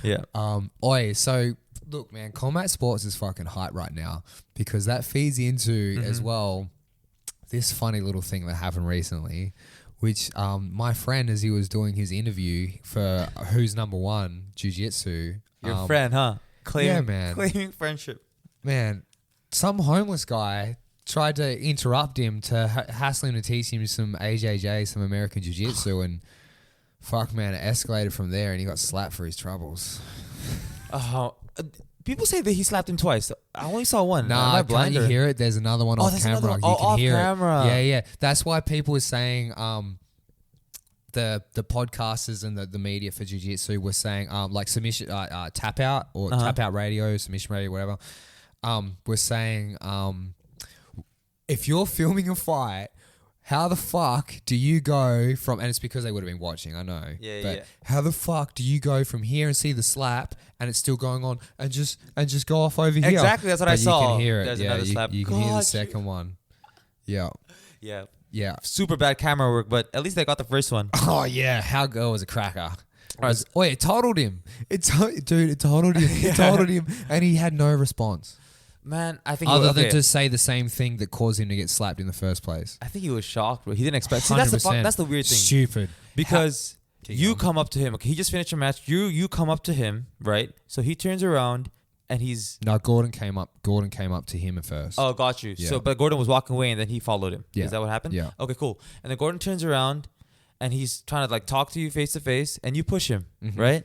Yeah. So look, man, combat sports is fucking hype right now because that feeds into as well this funny little thing that happened recently, which my friend, as he was doing his interview for Who's Number One Jiu Jitsu. Your friend, huh? Man. Claiming friendship. Man, some homeless guy tried to interrupt him to hassle him to teach him some AJJ, some American Jiu Jitsu, and fuck, man, it escalated from there, and he got slapped for his troubles. People say that he slapped him twice. I only saw one. Nah, can't you hear it? There's another one off camera. You can hear it. Yeah. That's why people were saying the podcasters and the media for jiu-jitsu were saying like submission tap out or tap out radio, submission radio, whatever. We're saying if you're filming a fight, how the fuck do you go from, and it's because they would have been watching, I know. But how the fuck do you go from here and see the slap and it's still going on and just go off over here? Exactly, that's what I saw. You can hear it. There's another slap. You can hear the second one. Yeah. Super bad camera work, but at least they got the first one. Oh yeah, how girl was a cracker. It totaled him. It totaled him. It totaled him, and he had no response. Man, I think other than to say the same thing that caused him to get slapped in the first place. I think he was shocked, bro. He didn't expect. See, that's the weird thing. Stupid. Because you come up to him. Okay, he just finished a match. You come up to him, right? So he turns around and he's Gordon came up to him at first. Oh, got you. Yeah. So, but Gordon was walking away and then he followed him. Yeah. Is that what happened? Yeah. Okay, cool. And then Gordon turns around and he's trying to like talk to you face to face, and you push him, right?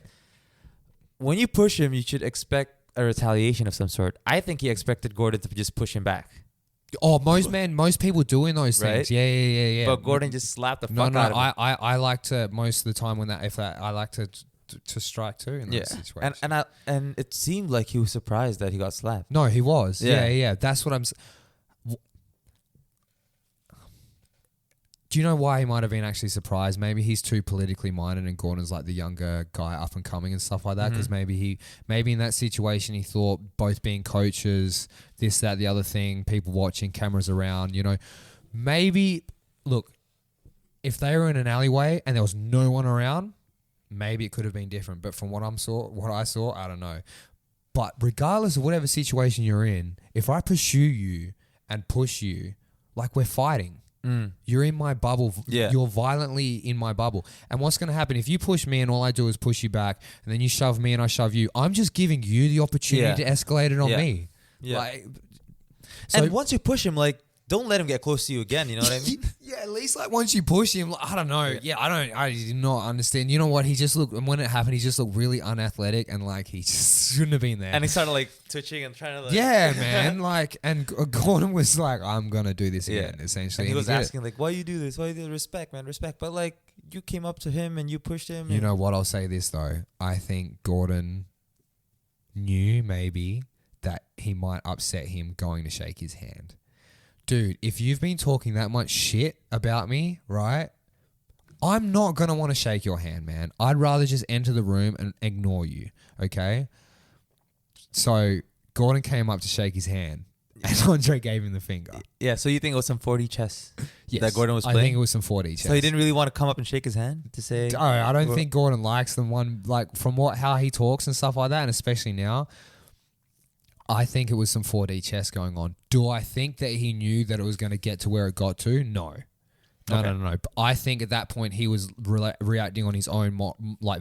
When you push him, you should expect a retaliation of some sort. I think he expected Gordon to just push him back. Oh, most people doing those things. Right? Yeah. But Gordon just slapped the fuck out of him. I like to, most of the time I like to strike too in those situations. And it seemed like he was surprised that he got slapped. No, he was. Yeah. That's what I'm. Do you know why he might have been actually surprised? Maybe he's too politically minded and Gordon's like the younger guy up and coming and stuff like that. Because maybe in that situation he thought both being coaches, this, that, the other thing, people watching, cameras around, maybe, look, if they were in an alleyway and there was no one around, maybe it could have been different. But from what I saw, I don't know. But regardless of whatever situation you're in, if I pursue you and push you, like we're fighting. You're in my bubble. Yeah. You're violently in my bubble. And what's going to happen if you push me and all I do is push you back and then you shove me and I shove you? I'm just giving you the opportunity to escalate it on me. Yeah. And once you push him, like, don't let him get close to you again. You know what I mean? Yeah, at least like once you push him, like, I don't know. Yeah, I did not understand. You know what? He just looked, and when it happened, he just looked really unathletic and like he just shouldn't have been there. And he started like twitching and trying to like. Yeah, man. Like, and Gordon was like, I'm going to do this again, essentially. And he was asking like, why you do this? Why you do this? Respect, man, respect. But like, you came up to him and you pushed him. You know what? I'll say this though. I think Gordon knew maybe that he might upset him going to shake his hand. Dude, if you've been talking that much shit about me, right, I'm not going to want to shake your hand, man. I'd rather just enter the room and ignore you, okay? So Gordon came up to shake his hand and Andre gave him the finger. Yeah, so you think it was some 4D chess that Gordon was I playing? think it was some 4D chess. So he didn't really want to come up and shake his hand to say... Oh, I don't think Gordon likes them. Like from how he talks and stuff like that, and especially now... I think it was some 4D chess going on. Do I think that he knew that it was going to get to where it got to? No. No. But I think at that point he was reacting on his own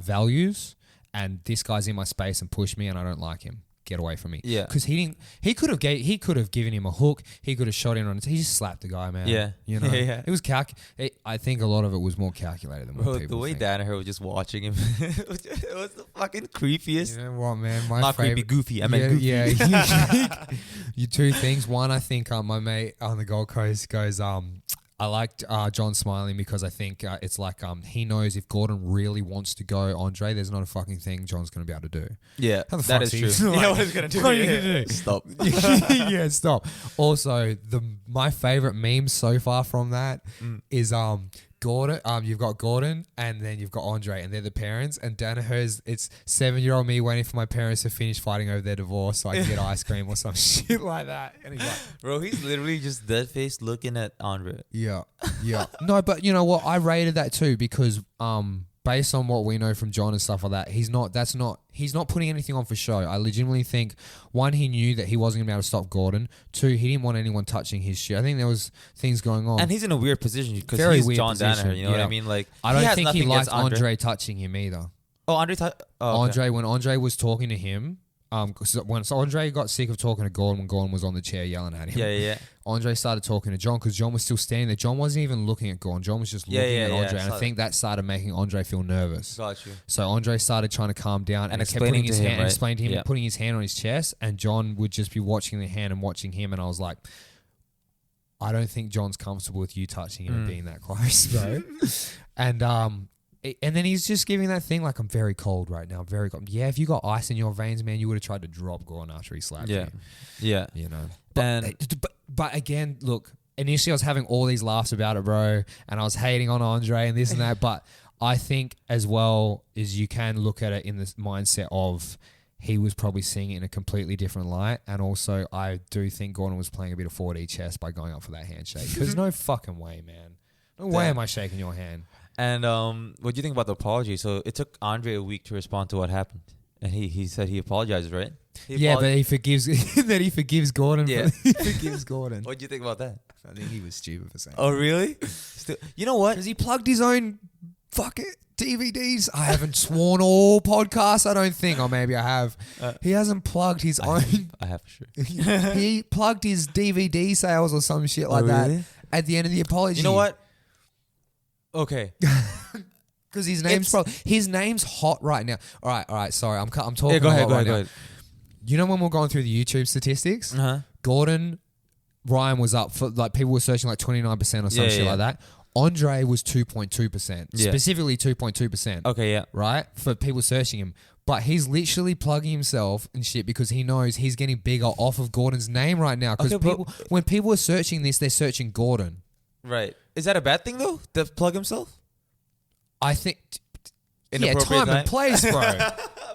values, and this guy's in my space and pushed me and I don't like him. Get away from me. Yeah. Because he could have given him a hook. He could have shot him on his... He just slapped the guy, man. Yeah. You know? Yeah. It was I think a lot of it was more calculated than what people the way think. Dan and her were just watching him. It was the fucking creepiest. You know what, man? Not creepy, goofy. I meant goofy. Yeah. You two things. One, I think my mate on the Gold Coast goes... I liked John smiling because I think it's like he knows if Gordon really wants to go Andre, there's not a fucking thing John's going to be able to do. Yeah, that is true. Like, what he's going to do? What are you going to do? Stop. Yeah, stop. Also, my favorite meme so far from that is Gordon. You've got Gordon and then you've got Andre, and they're the parents. And Danaher's, it's 7-year-old me waiting for my parents to finish fighting over their divorce so I can get ice cream or some shit like that. And he's like, bro, he's literally just dead faced looking at Andre. Yeah. No, but you know what? I rated that too because based on what we know from John and stuff like that, he's not putting anything on for show. I legitimately think, one, he knew that he wasn't going to be able to stop Gordon. Two, he didn't want anyone touching his shit. I think there was things going on. And he's in a weird position because Very he's weird John position. Danaher. You know what I mean? Like, I don't think he liked against Andre touching him either. Oh, Andre. When Andre was talking to him, when Andre got sick of talking to Gordon when Gordon was on the chair yelling at him. Yeah. Andre started talking to John because John was still standing there. John wasn't even looking at Gordon. John was just looking at Andre. And I think that started making Andre feel nervous. Got you. So Andre started trying to calm down and kept putting his hand, explained to him, putting his hand on his chest, and John would just be watching the hand and watching him. And I was like, I don't think John's comfortable with you touching him and being that close, bro. And then he's just giving that thing like, I'm very cold right now. I'm very cold. Yeah, if you got ice in your veins, man, you would have tried to drop Gordon after he slapped you. Yeah. You know. But again, look, initially I was having all these laughs about it, bro, and I was hating on Andre and this and that. But I think as well is you can look at it in this mindset of he was probably seeing it in a completely different light. And also I do think Gordon was playing a bit of 4D chess by going up for that handshake. Because no fucking way, man. No way am I shaking your hand. And what do you think about the apology? So it took Andre a week to respond to what happened, and he said he apologizes, right? But he forgives he forgives Gordon. Yeah, he forgives Gordon. What do you think about that? I think he was stupid for saying. Oh, really? You know what? Because he plugged his own fucking DVDs. I haven't sworn all podcasts. I don't think, or maybe I have. He hasn't plugged his own. I have for sure. He plugged his DVD sales or some shit like that at the end of the apology. You know what? Okay. Because his name's hot right now. All right. Sorry, I'm talking. Yeah, go ahead. Go ahead. You know when we're going through the YouTube statistics, Gordon Ryan was up for like people were searching like 29% or some shit like that. Andre was 2.2%, specifically 2.2%. Okay, yeah, right for people searching him. But he's literally plugging himself and shit because he knows he's getting bigger off of Gordon's name right now. Because when people are searching this, they're searching Gordon. Right. Is that a bad thing though? To plug himself? I think. Time and place, bro.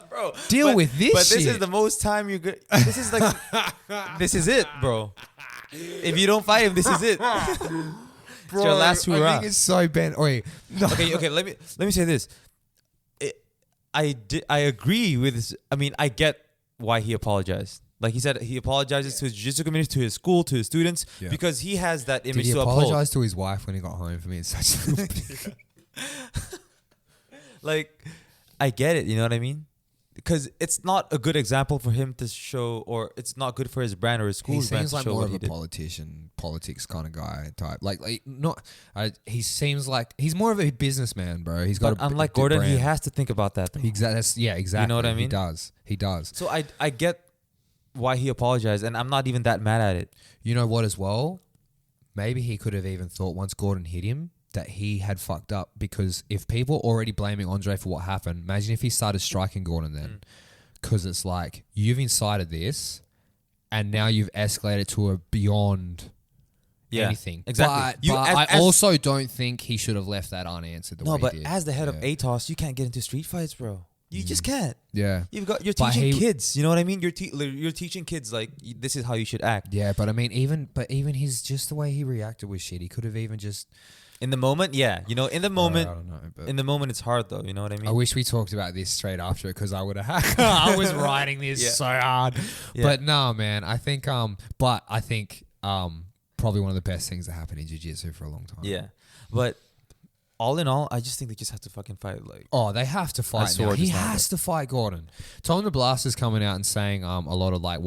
Bro, deal with this. But shit. This is the most time you get. This is like, this is it, bro. If you don't fight him, this is it. Bro, it's your last hurrah. I think it's so bent. Okay. Let me say this. I agree with this. I mean, I get why he apologized. Like he said, he apologizes to his jiu-jitsu community, to his school, to his students, because he has that image to uphold. Did he apologize to his wife when he got home? For me, it's such a like, I get it. You know what I mean? Because it's not a good example for him to show, or it's not good for his brand or his school's brand to show. He seems like more of a politician, politics kind of guy type. He seems like he's more of a businessman, bro. He's got. But unlike Gordon, he has to think about that. Exactly. You know what I mean? He does. So I get why he apologized, and I'm not even that mad at it. You know what? As well, maybe he could have even thought once Gordon hit him that he had fucked up, because if people are already blaming Andre for what happened, imagine if he started striking Gordon then. Because it's like, you've incited this and now you've escalated to a beyond anything. Exactly. But I also don't think he should have left that unanswered the way he did. As the head of ATOS, you can't get into street fights, bro. You just can't. Yeah. You're teaching kids, you know what I mean? You're teaching kids, like, this is how you should act. Yeah, but I mean, even his, just the way he reacted was shit. He could have even just... In the moment, yeah. You know, in the moment, I don't know, but in the moment, it's hard though. You know what I mean? I wish we talked about this straight after it, because I would have. I was writing this so hard, but no, man. I think, probably one of the best things that happened in jiu-jitsu for a long time. Yeah, but all in all, I just think they just have to fucking fight. Like, they have to fight now. He has to fight Gordon. Tom the Blaster's coming out and saying a lot of like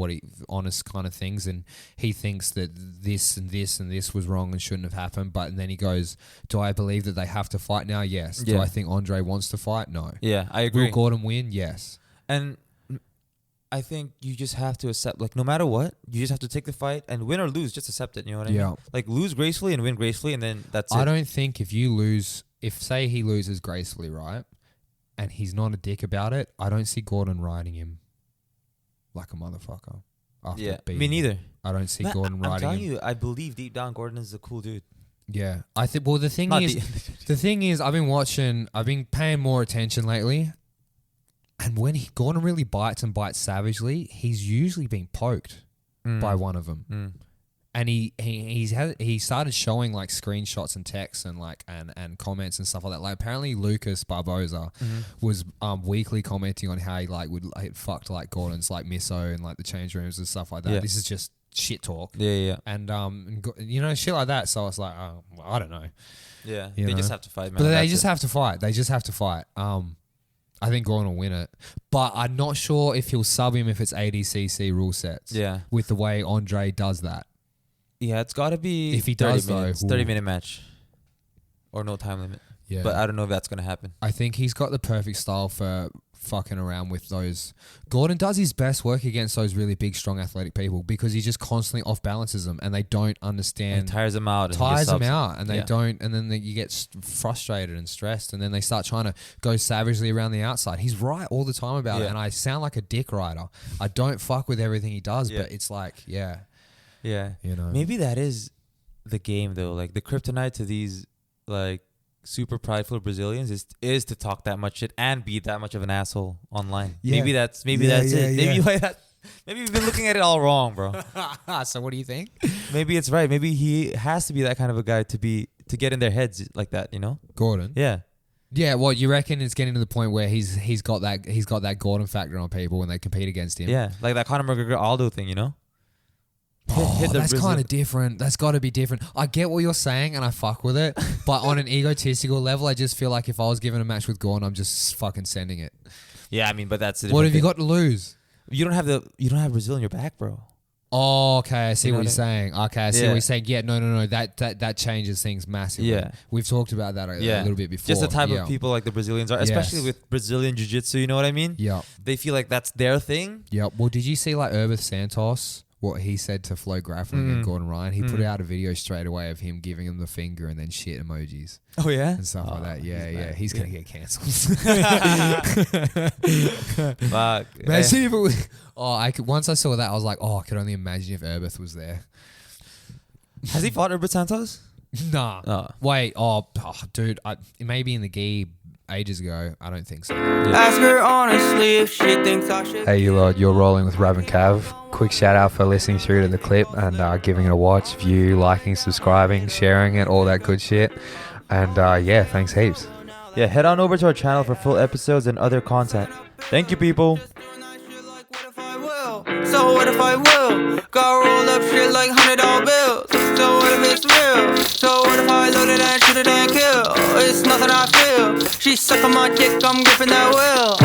honest kind of things, and he thinks that this and this and this was wrong and shouldn't have happened. But then he goes, "Do I believe that they have to fight now? Yes. Do I think Andre wants to fight? No. Yeah, I agree. Will Gordon win? Yes. And I think you just have to accept, like, no matter what, you just have to take the fight and win or lose, just accept it. You know what I mean? Like, lose gracefully and win gracefully, and then that's it. I don't think if you lose, say he loses gracefully, right, and he's not a dick about it, I don't see Gordon riding him like a motherfucker. Me neither. I don't see Gordon riding him. I'm telling you, I believe deep down Gordon is a cool dude. Yeah, I think. Well, the thing is, I've been paying more attention lately. And when Gordon really bites savagely, he's usually being poked by one of them. And he started showing like screenshots and texts and like and comments and stuff like that. Like apparently Lucas Barboza was weekly commenting on how he like would like, fucked like Gordon's like miso and like the change rooms and stuff like that. Yeah. This is just shit talk. Yeah. And you know, shit like that. So I was like, I don't know. Yeah. You They know? just have to fight, man. But they That's just it. have to fight. They just have to fight. I think Gordon will win it. But I'm not sure if he'll sub him if it's ADCC rule sets. Yeah. With the way Andre does that. Yeah, it's got to be If he 30 does, though, minutes, ooh. 30-minute match. Or no time limit. Yeah. But I don't know if that's going to happen. I think he's got the perfect style for fucking around with those. Gordon does his best work against those really big, strong, athletic people because he just constantly off balances them and they don't understand. And tires them out. And they don't. And then you get frustrated and stressed and then they start trying to go savagely around the outside. He's right all the time about it. And I sound like a dick rider. I don't fuck with everything he does, but it's like, Yeah. you know. Maybe that is the game, though. Like, the kryptonite to these, like, super prideful Brazilians is to talk that much shit and be that much of an asshole online. Yeah. Maybe that's it. Yeah. Maybe we've been looking at it all wrong, bro. So what do you think? Maybe it's right. Maybe he has to be that kind of a guy to get in their heads like that, you know? Gordon? Yeah. Yeah, well, you reckon it's getting to the point where he's got that Gordon factor on people when they compete against him? Yeah. Like that Conor McGregor Aldo thing, you know? Oh, that's kind of different. That's got to be different. I get what you're saying and I fuck with it, but on an egotistical level, I just feel like if I was given a match with Gordon, I'm just fucking sending it. Yeah, I mean, but that's What have you got to lose? You don't have Brazil in your back, bro. Oh, okay. I see what you're what saying. Okay, I see what you're saying. Yeah, no. That changes things massively. Yeah. We've talked about that a little bit before. Just the type of people like the Brazilians are, especially with Brazilian Jiu Jitsu, you know what I mean? Yeah. They feel like that's their thing. Yeah. Well, did you see like Herbert Santos? What he said to Flo Grappling and Gordon Ryan? He put out a video straight away of him giving him the finger and then shit emojis. Oh, yeah? And stuff like that. Yeah. He's going to get cancelled. Fuck. Imagine if it was... once I saw that, I was like, I could only imagine if Herbert was there. Has he fought Herbert Santos? Nah. Oh. Wait. Dude. Maybe in the gi ages ago. I don't think so. Ask her honestly if she thinks I should. Hey, you're rolling with Rav and Cav. Quick shout out for listening through to the clip and giving it a watch, view, liking, subscribing, sharing it, all that good shit. And thanks heaps. Yeah, head on over to our channel for full episodes and other content. Thank you, people. So what if I will? Gotta roll up shit like $100 bills. So what if it's real? So what if I load it and shoot it and kill? It's nothing I feel. She suck on my dick, I'm gripping that wheel.